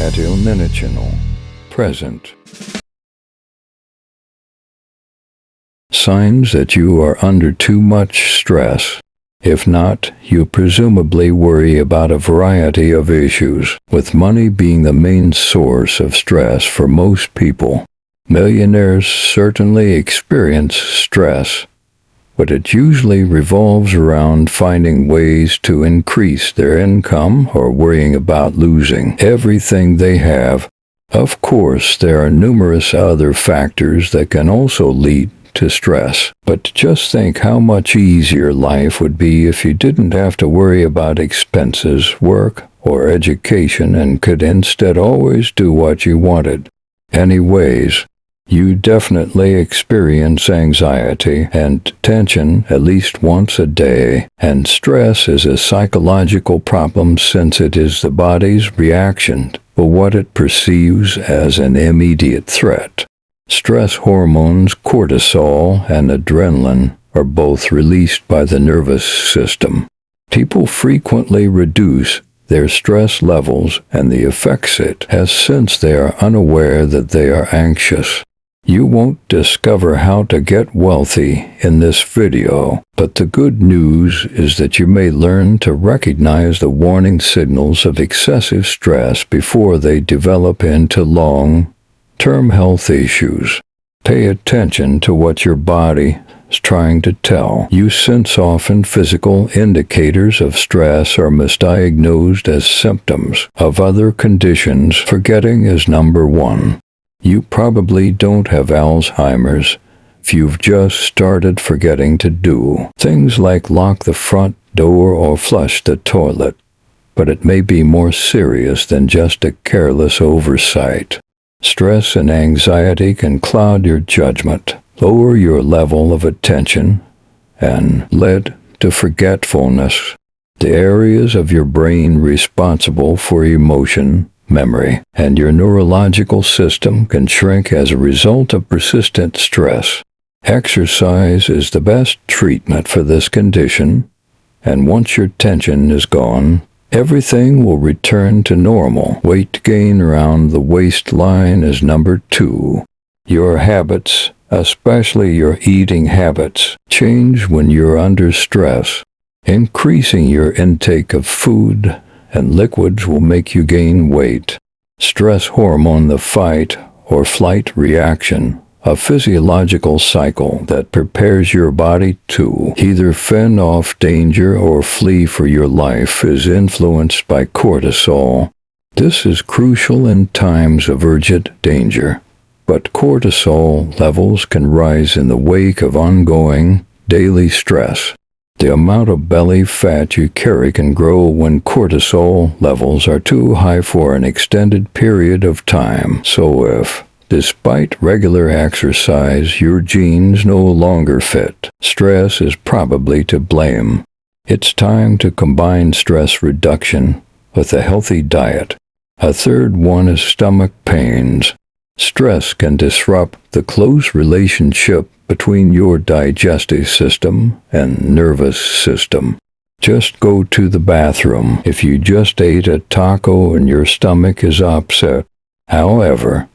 Atilminicinal. Present. Signs that you are under too much stress. If not, you presumably worry about a variety of issues, with money being the main source of stress for most people. Millionaires certainly experience stress, but it usually revolves around finding ways to increase their income or worrying about losing everything they have. Of course, there are numerous other factors that can also lead to stress, but just think how much easier life would be if you didn't have to worry about expenses, work, or education and could instead always do what you wanted. Anyways, you definitely experience anxiety and tension at least once a day, and stress is a psychological problem since it is the body's reaction to what it perceives as an immediate threat. Stress hormones, cortisol and adrenaline, are both released by the nervous system. People frequently reduce their stress levels, and the effects it has since they are unaware that they are anxious. You won't discover how to get wealthy in this video, but the good news is that you may learn to recognize the warning signals of excessive stress before they develop into long-term health issues. Pay attention to what your body is trying to tell you, since often physical indicators of stress are misdiagnosed as symptoms of other conditions. Forgetting is number one. You probably don't have Alzheimer's if you've just started forgetting to do things like lock the front door or flush the toilet, but it may be more serious than just a careless oversight. Stress and anxiety can cloud your judgment, lower your level of attention, and lead to forgetfulness. The areas of your brain responsible for emotion, memory, and your neurological system can shrink as a result of persistent stress. Exercise is the best treatment for this condition, and once your tension is gone, everything will return to normal. Weight gain around the waistline is number two. Your habits, especially your eating habits, change when you're under stress. Increasing your intake of food and liquids will make you gain weight. Stress hormone, the fight or flight reaction, a physiological cycle that prepares your body to either fend off danger or flee for your life, is influenced by cortisol. This is crucial in times of urgent danger, but cortisol levels can rise in the wake of ongoing daily stress. The amount of belly fat you carry can grow when cortisol levels are too high for an extended period of time. So if, despite regular exercise, your jeans no longer fit, stress is probably to blame. It's time to combine stress reduction with a healthy diet. A third one is stomach pains. Stress can disrupt the close relationship between your digestive system and nervous system. Just go to the bathroom if you just ate a taco and your stomach is upset. However,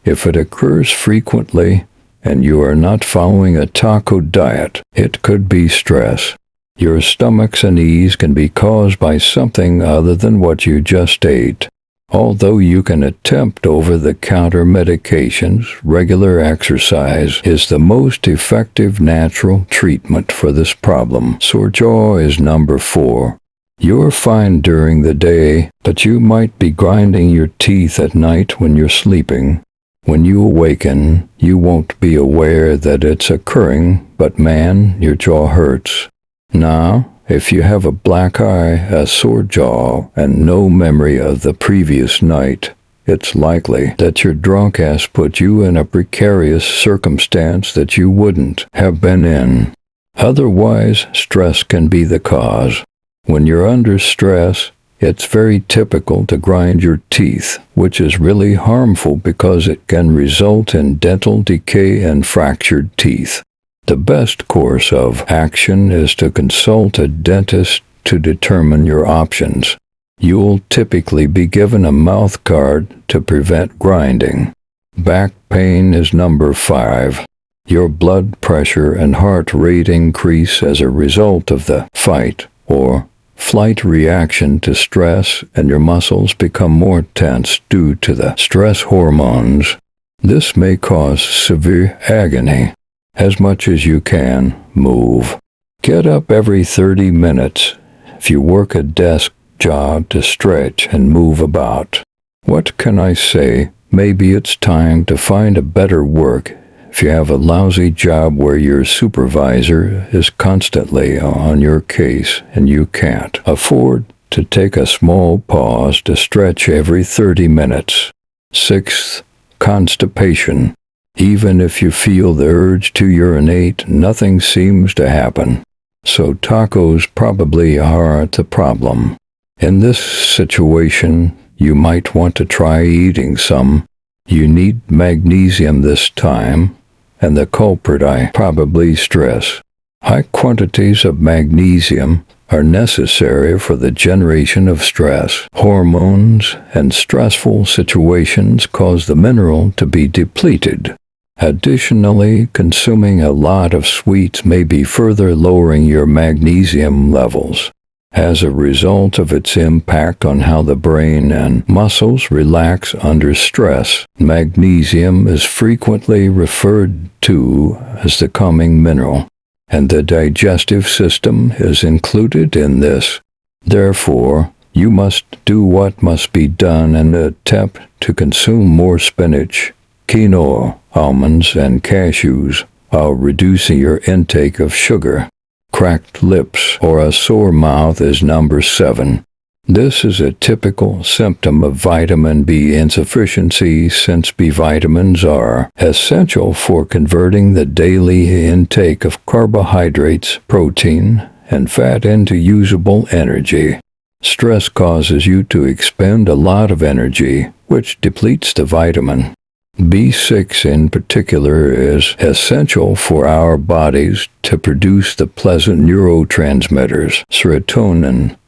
if it occurs frequently and you are not following a taco diet, it could be stress. Your stomach's unease can be caused by something other than what you just ate. Although you can attempt over-the-counter medications, regular exercise is the most effective natural treatment for this problem. Sore jaw is number four. You're fine during the day, but you might be grinding your teeth at night when you're sleeping. When you awaken, you won't be aware that it's occurring, but man, your jaw hurts. Now, if you have a black eye, a sore jaw, and no memory of the previous night, it's likely that your drunk ass put you in a precarious circumstance that you wouldn't have been in. Otherwise, stress can be the cause. When you're under stress, it's very typical to grind your teeth, which is really harmful because it can result in dental decay and fractured teeth. The best course of action is to consult a dentist to determine your options. You'll typically be given a mouth guard to prevent grinding. Back pain is number 5. Your blood pressure and heart rate increase as a result of the fight or flight reaction to stress, and your muscles become more tense due to the stress hormones. This may cause severe agony. As much as you can, move. Get up every 30 minutes. If you work a desk job, to stretch and move about. What can I say? Maybe it's time to find a better work. If you have a lousy job where your supervisor is constantly on your case and you can't afford to take a small pause to stretch every 30 minutes. 6th, constipation. Even if you feel the urge to urinate, nothing seems to happen. So tacos probably are the problem. In this situation, you might want to try eating some. You need magnesium this time, and the culprit probably stress. High quantities of magnesium are necessary for the generation of stress. Hormones and stressful situations cause the mineral to be depleted. Additionally, consuming a lot of sweets may be further lowering your magnesium levels. As a result of its impact on how the brain and muscles relax under stress, magnesium is frequently referred to as the calming mineral, and the digestive system is included in this. Therefore, you must do what must be done and attempt to consume more spinach, quinoa, almonds, and cashews, while reducing your intake of sugar. Cracked lips or a sore mouth is number 7. This is a typical symptom of vitamin B insufficiency, since B vitamins are essential for converting the daily intake of carbohydrates, protein, and fat into usable energy. Stress causes you to expend a lot of energy, which depletes the vitamin. B6 in particular is essential for our bodies to produce the pleasant neurotransmitters, serotonin,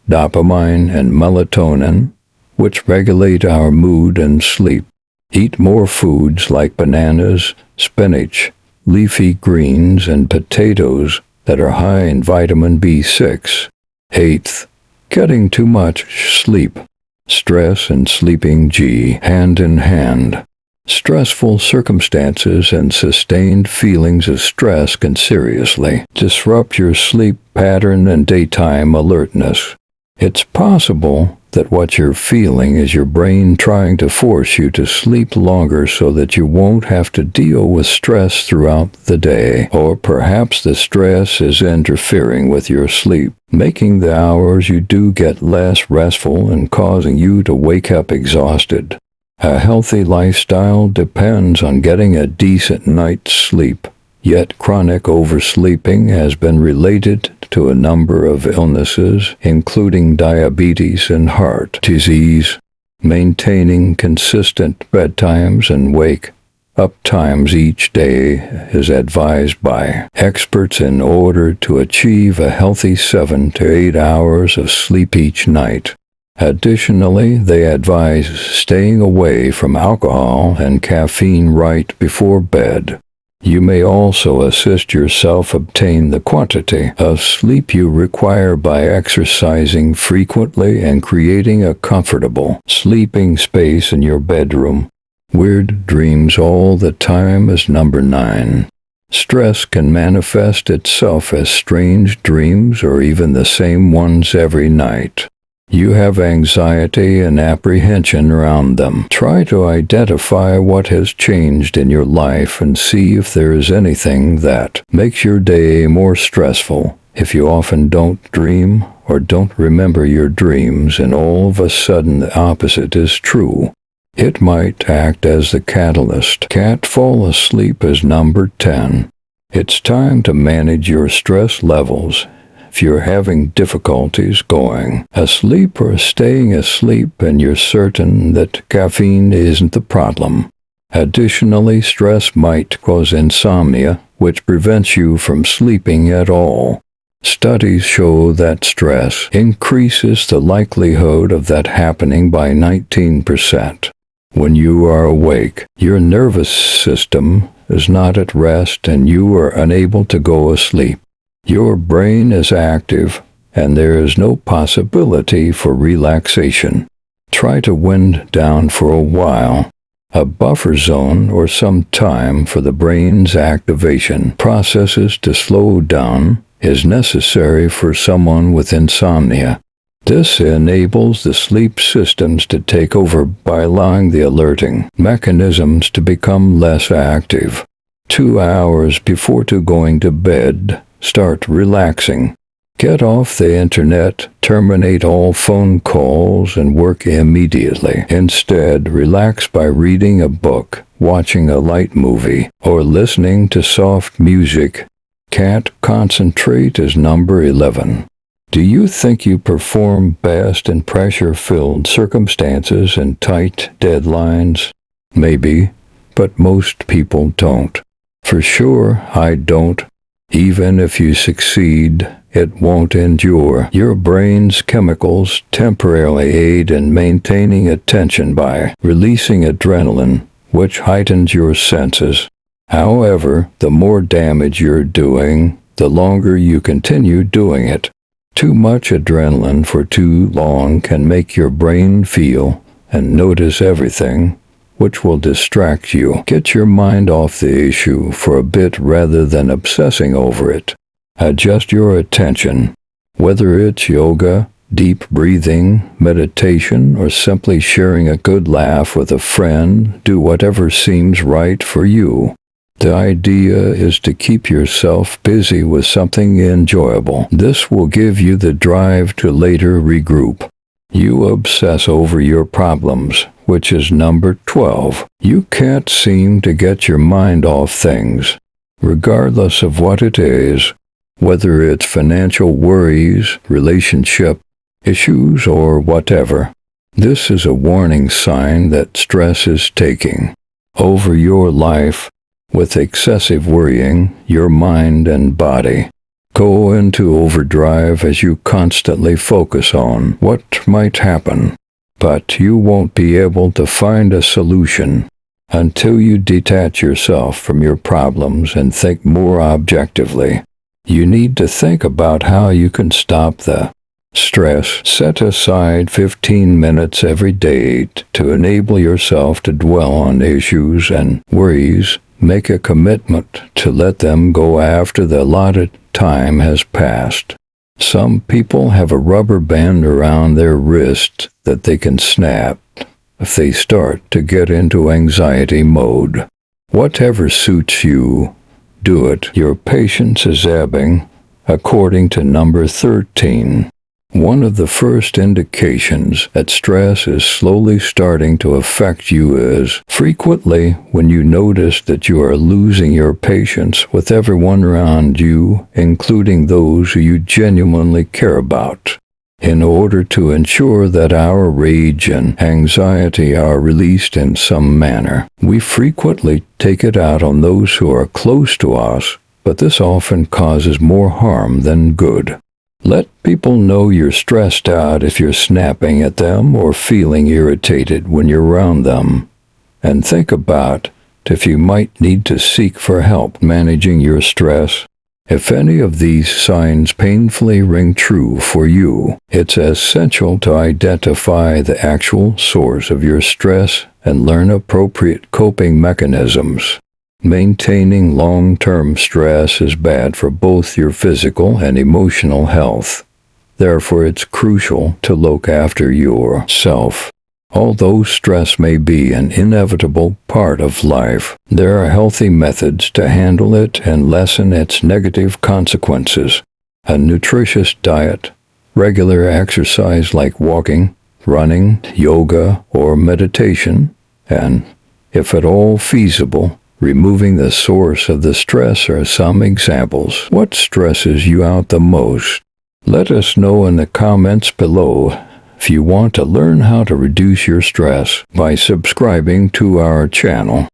dopamine, and melatonin, which regulate our mood and sleep. Eat more foods like bananas, spinach, leafy greens, and potatoes that are high in vitamin B6. 8th, getting too much sleep. Stress and sleeping go hand in hand. Stressful circumstances and sustained feelings of stress can seriously disrupt your sleep pattern and daytime alertness. It's possible that what you're feeling is your brain trying to force you to sleep longer so that you won't have to deal with stress throughout the day, or perhaps the stress is interfering with your sleep, making the hours you do get less restful and causing you to wake up exhausted. A healthy lifestyle depends on getting a decent night's sleep, yet chronic oversleeping has been related to a number of illnesses, including diabetes and heart disease. Maintaining consistent bedtimes and wake-up times each day is advised by experts in order to achieve a healthy 7 to 8 hours of sleep each night. Additionally, they advise staying away from alcohol and caffeine right before bed. You may also assist yourself obtain the quantity of sleep you require by exercising frequently and creating a comfortable sleeping space in your bedroom. Weird dreams all the time is number 9. Stress can manifest itself as strange dreams or even the same ones every night. You have anxiety and apprehension around them. Try to identify what has changed in your life and see if there is anything that makes your day more stressful. If you often don't dream or don't remember your dreams and all of a sudden the opposite is true, it might act as the catalyst. Can't fall asleep is number 10. It's time to manage your stress levels. If you're having difficulties going asleep or staying asleep and you're certain that caffeine isn't the problem. Additionally, stress might cause insomnia, which prevents you from sleeping at all. Studies show that stress increases the likelihood of that happening by 19%. When you are awake, your nervous system is not at rest and you are unable to go asleep. Your brain is active and there is no possibility for relaxation. Try to wind down for a while. A buffer zone or some time for the brain's activation processes to slow down is necessary for someone with insomnia. This enables the sleep systems to take over by allowing the alerting mechanisms to become less active. 2 hours before going to bed, start relaxing. Get off the internet, terminate all phone calls, and work immediately. Instead, relax by reading a book, watching a light movie, or listening to soft music. Can't concentrate is number 11. Do you think you perform best in pressure-filled circumstances and tight deadlines? Maybe, but most people don't. For sure, I don't. Even if you succeed, it won't endure. Your brain's chemicals temporarily aid in maintaining attention by releasing adrenaline, which heightens your senses. However, the more damage you're doing, the longer you continue doing it. Too much adrenaline for too long can make your brain feel and notice everything, which will distract you. Get your mind off the issue for a bit rather than obsessing over it. Adjust your attention, whether it's yoga, deep breathing, meditation, or simply sharing a good laugh with a friend. Do whatever seems right for you. The idea is to keep yourself busy with something enjoyable. This will give you the drive to later regroup. You obsess over your problems, which is number 12. You can't seem to get your mind off things, regardless of what it is, whether it's financial worries, relationship issues, or whatever. This is a warning sign that stress is taking over your life. With excessive worrying, your mind and body go into overdrive as you constantly focus on what might happen. But you won't be able to find a solution until you detach yourself from your problems and think more objectively. You need to think about how you can stop the stress. Set aside 15 minutes every day to enable yourself to dwell on issues and worries. Make a commitment to let them go after the allotted time has passed. Some people have a rubber band around their wrist that they can snap if they start to get into anxiety mode. Whatever suits you, do it. Your patience is ebbing, according to number 13. One of the first indications that stress is slowly starting to affect you is frequently when you notice that you are losing your patience with everyone around you, including those who you genuinely care about. In order to ensure that our rage and anxiety are released in some manner, we frequently take it out on those who are close to us, but this often causes more harm than good. Let people know you're stressed out if you're snapping at them or feeling irritated when you're around them. And think about if you might need to seek for help managing your stress. If any of these signs painfully ring true for you, it's essential to identify the actual source of your stress and learn appropriate coping mechanisms. Maintaining long-term stress is bad for both your physical and emotional health. Therefore, it's crucial to look after yourself. Although stress may be an inevitable part of life, there are healthy methods to handle it and lessen its negative consequences. A nutritious diet, regular exercise like walking, running, yoga, or meditation, and, if at all feasible, removing the source of the stress are some examples. What stresses you out the most? Let us know in the comments below. If you want to learn how to reduce your stress by subscribing to our channel.